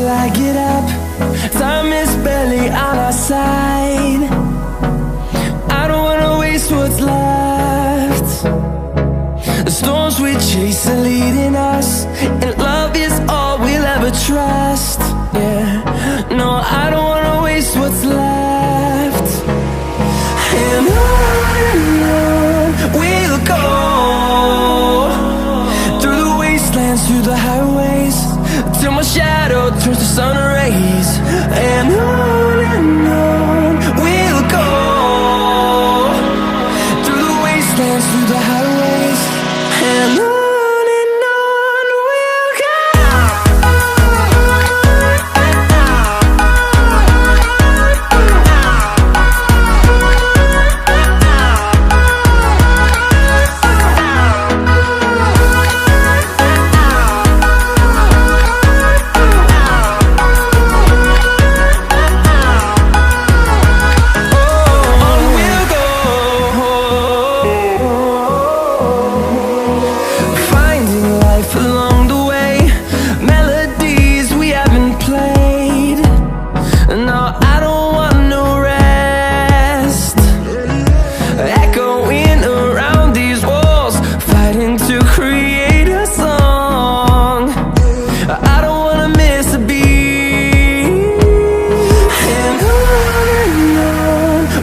till I get up. Time is barely on our side. I don't wanna waste what's left. The storms we chase are leading us, and love is all we'll ever trust. Yeah, no, I don't wanna waste what's left. And on we'll go, through the wastelands, through the highways, till my shadow turns to sun rays. And on we'll go, through the wastelands, through the highways, and on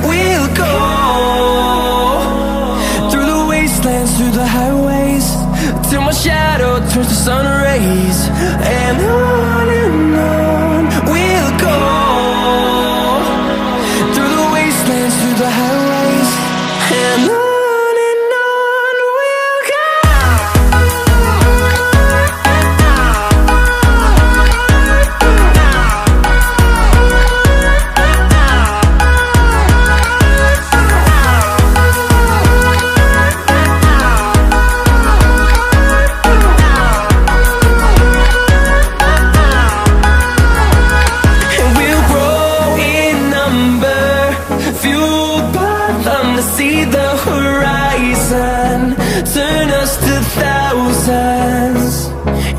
we'll go. Through the highways, till my shadow turns to sun rays. And on we'll go, through the wastelands, through the highways, and on we'll go. See the horizon, turn us to thousands,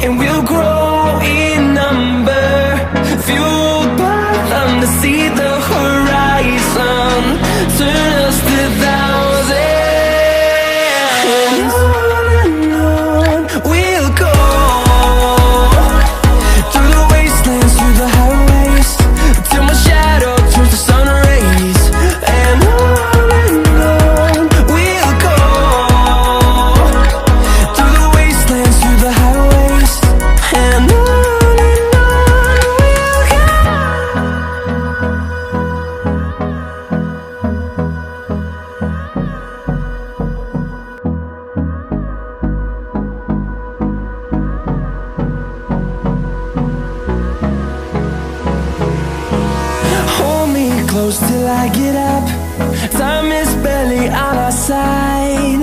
and we'll grow in number, fueled by them. To see the horizon, turn us to thousands, and on we'll go, through the wastelands, through the highways, till my shadow turns to sun rays. And close till I get up. Time is barely on our side.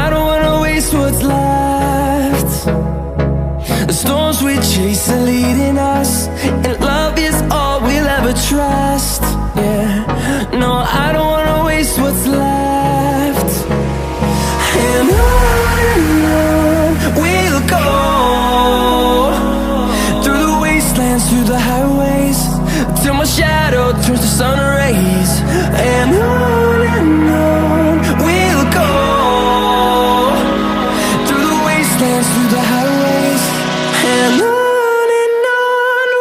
I don't wanna waste what's left. The storms we chase are leading us, and love is all we'll ever trust. Yeah, no, I don't wanna waste what's left. And on we'll go, through the wastelands, through the highways, till my shadow turns to sun rays. And on we'll go, through the wastelands, through the highways, and on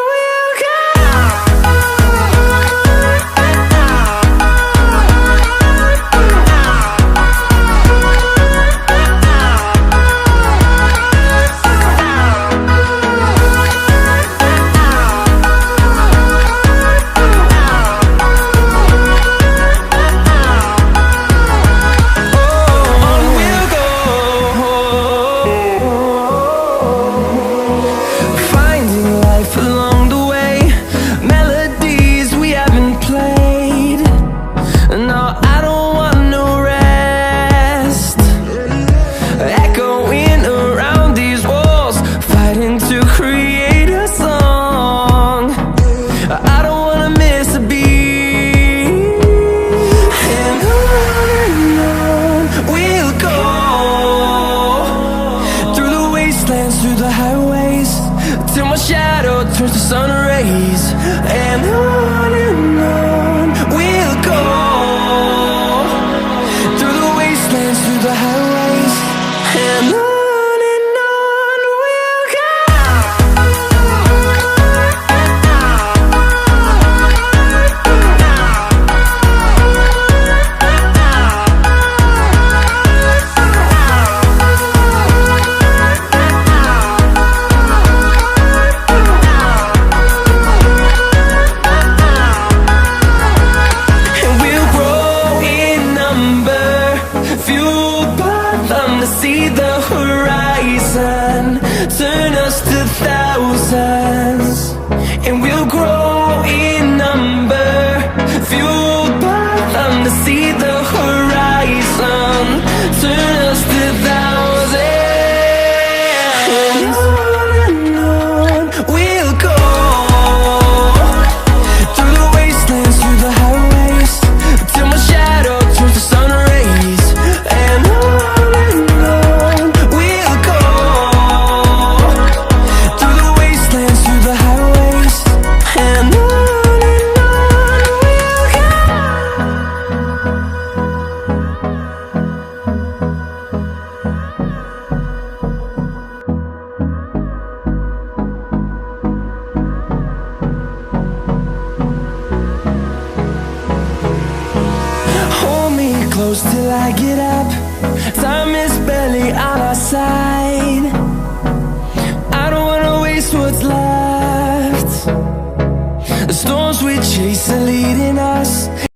we'll go. turns to sun rays, and on we'll go, through the wastelands, through the highways, and on. See the horizon, turn us to thousands, and we'll grow in number, fueled by them. To see the horizon, turn us to thousands, and on we'll go, through the wastelands, through the highways, till my shadow turns to sun rays, and on. Close till I get up, time is barely on our side. I don't wanna waste what's left. The storms we chase are leading us.